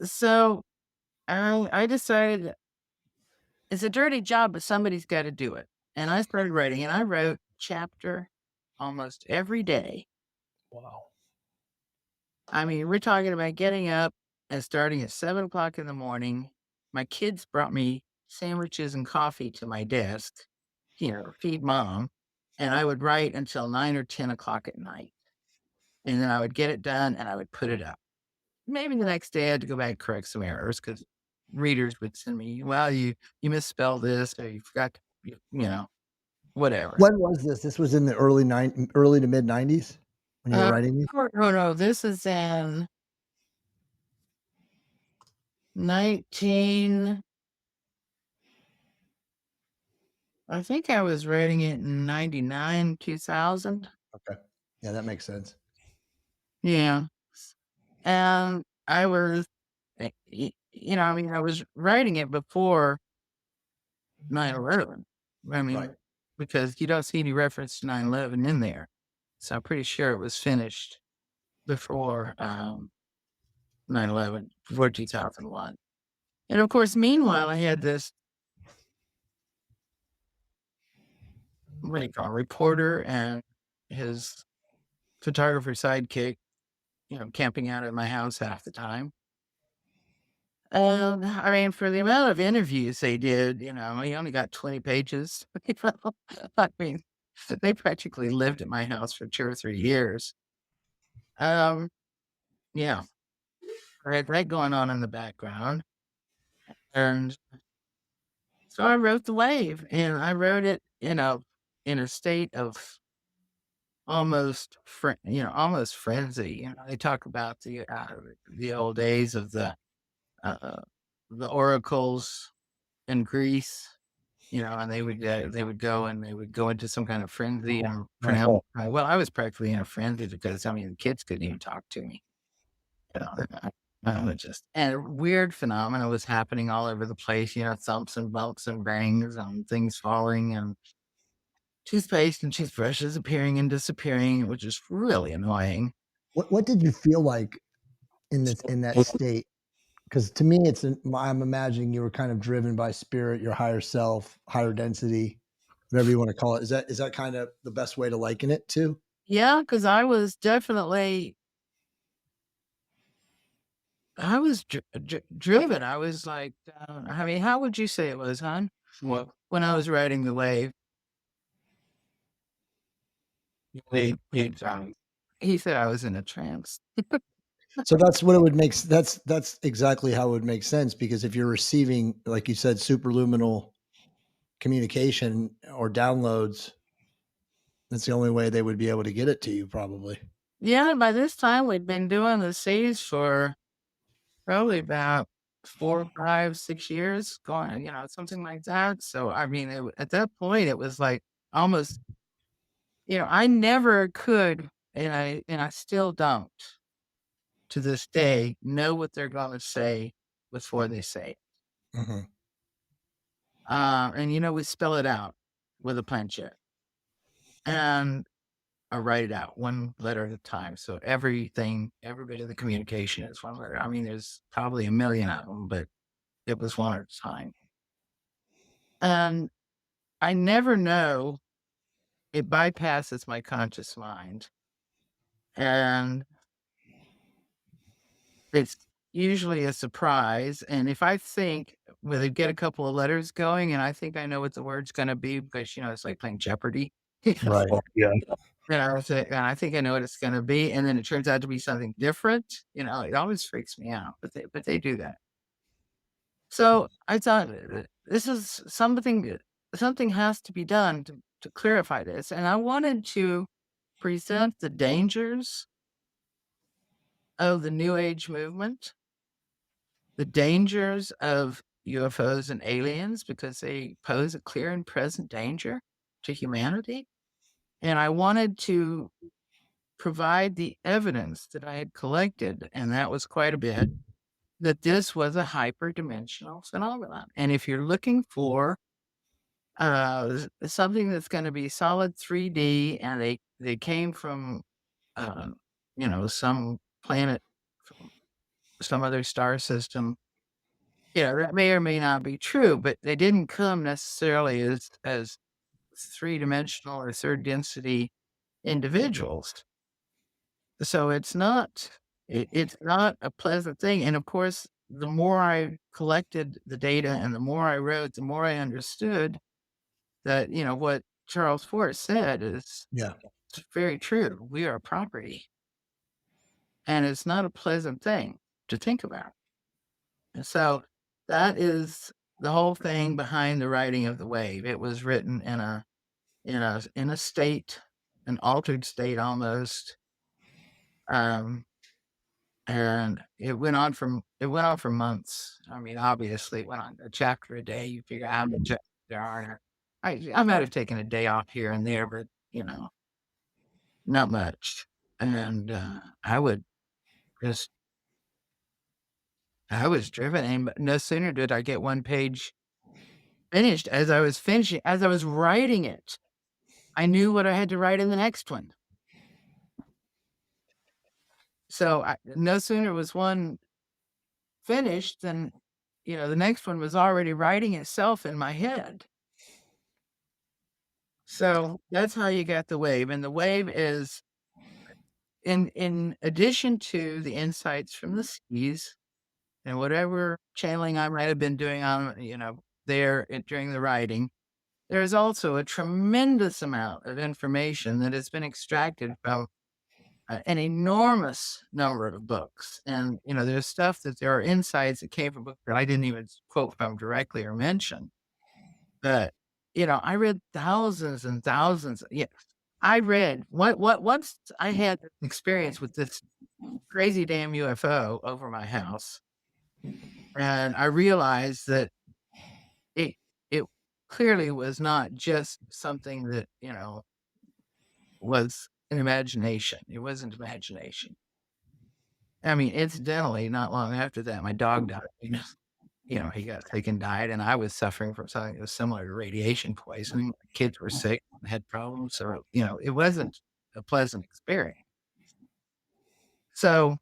So I decided it's a dirty job, but somebody's got to do it. And I started writing, and I wrote chapter almost every day. Wow. I mean, we're talking about getting up and starting at 7 o'clock in the morning. My kids brought me sandwiches and coffee to my desk, feed mom. And I would write until 9 or 10 o'clock at night. And then I would get it done and I would put it up. Maybe the next day I had to go back and correct some errors because readers would send me, well, you misspelled this or you forgot to, whatever. When was this? This was in the early to mid 90s when you were Uh, writing these? no, this is in 19, I think I was writing it in 99, 2000. Okay. Yeah, that makes sense. Yeah. And I was, I mean, I was writing it before 9/11. I Right. mean, because you don't see any reference to 9/11 in there. So I'm pretty sure it was finished before 9/11, before 2001. And of course, meanwhile, I had this, what do you call it, reporter and his photographer sidekick, camping out at my house half the time. I mean, for the amount of interviews they did, he only got 20 pages. I mean, they practically lived at my house for 2 or 3 years. Um, yeah, I had that going on in the background. And so I wrote The Wave, and I wrote it, in a state of almost frenzy. They talk about the old days of uh, the oracles in Greece, and they would go into some kind of frenzy and Right. pronounce. Well, I was practically in a frenzy because I mean the kids couldn't even talk to me. It just and a weird phenomena was happening all over the place. Thumps and bumps and bangs and things falling and toothpaste and toothbrushes appearing and disappearing, which is really annoying. What did you feel like in that state? Because to me, I'm imagining you were kind of driven by spirit, your higher self, higher density, whatever you want to call it. Is that kind of the best way to liken it to? Yeah, because I was driven. I was like, I mean, how would you say it was, hon? Well, when I was writing The Wave, he said I was in a trance. So that's what it would make. That's exactly how it would make sense because if you're receiving, like you said, superluminal communication or downloads, that's the only way they would be able to get it to you, probably. Yeah, and by this time we'd been doing the seas for probably about 4, 5, 6 years, going, something like that. So I mean, at that point, it was like almost, I never could, and I still don't, to this day, know what they're going to say before they say it. Mhm. And we spell it out with a planchette, and I write it out one letter at a time. So every bit of the communication is one letter. I mean, there's probably a million of them, but it was one at a time. And I never know, it bypasses my conscious mind. And it's usually a surprise. And if I think, well, they get a couple of letters going, and I think I know what the word's going to be because, it's like playing Jeopardy. Right. Yeah. And I think I know what it's going to be. And then it turns out to be something different. It always freaks me out, but they do that. So I thought this is something has to be done to clarify this. And I wanted to present the dangers of the New Age movement, the dangers of UFOs and aliens, because they pose a clear and present danger to humanity. And I wanted to provide the evidence that I had collected, and that was quite a bit, that this was a hyperdimensional phenomenon. And if you're looking for something that's going to be solid 3D, and they came from, uh, some planet some other star system. That may or may not be true, but they didn't come necessarily as three-dimensional or third density individuals. So it's not a pleasant thing. And of course, the more I collected the data and the more I wrote, the more I understood that, what Charles Fort said is Yeah. it's very true. We are property. And it's not a pleasant thing to think about. And so that is the whole thing behind the writing of the wave. It was written in a state, an altered state almost. Um, and it went on for months. I mean, obviously, it went on a chapter a day. You figure out how many chapters there are. I might have taken a day off here and there, but not much. And just I was driven, and no sooner did I get one page finished. As I was writing it, I knew what I had to write in the next one. So no sooner was one finished than, the next one was already writing itself in my head. So that's how you get the wave. And the wave is in addition to the insights from the seas and whatever channeling I might have been doing on, during the writing, there is also a tremendous amount of information that has been extracted from an enormous number of books. And, there's stuff that there are insights that came from books that I didn't even quote from directly or mention. But, I read thousands and thousands. Yeah, I read once I had an experience with this crazy damn UFO over my house, and I realized that it it clearly was not just something that, was an imagination. It wasn't imagination. I mean, incidentally, not long after that, my dog died. He got sick and died, and I was suffering from something that was similar to radiation poisoning. My kids were sick, had problems, so it wasn't a pleasant experience. So,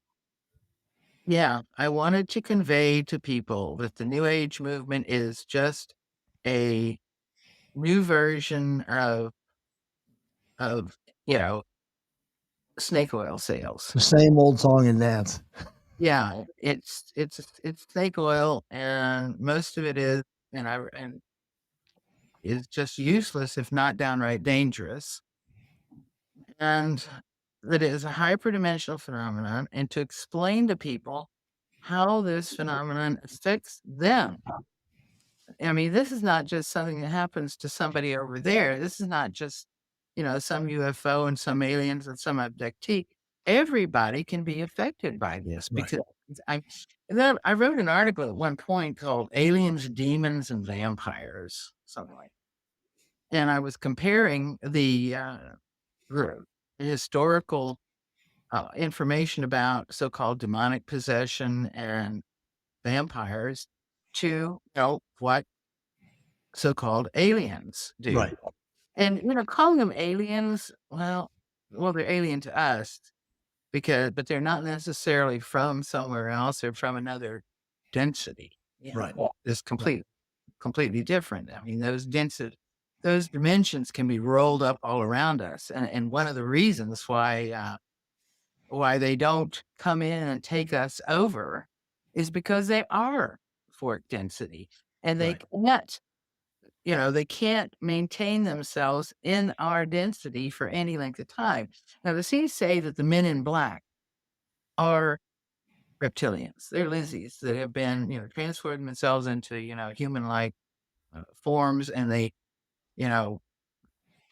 yeah, I wanted to convey to people that the New Age movement is just a new version of snake oil sales. The same old song and dance. Yeah, it's snake oil, and most of it and is just useless if not downright dangerous. And that it is a hyperdimensional phenomenon, and to explain to people how this phenomenon affects them. I mean, this is not just something that happens to somebody over there. This is not just, some UFO and some aliens and some abductee. Everybody can be affected by this Right. because I and then I wrote an article at one point called Aliens, Demons, and Vampires, something like that. And I was comparing the historical information about so-called demonic possession and vampires to what so-called aliens do. Right. And calling them aliens, well, they're alien to us but they're not necessarily from somewhere else. They're from another density. Right. It's completely different. I mean, those dimensions can be rolled up all around us. And one of the reasons why they don't come in and take us over is because they are fourth density, and Right. they can't maintain themselves in our density for any length of time. Now, the Seas say that the men in black are reptilians. They're Lizzies that have been, transformed themselves into, human-like forms, and they,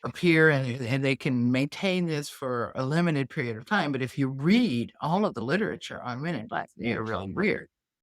appear and they can maintain this for a limited period of time. But if you read all of the literature on men in black, they're really weird.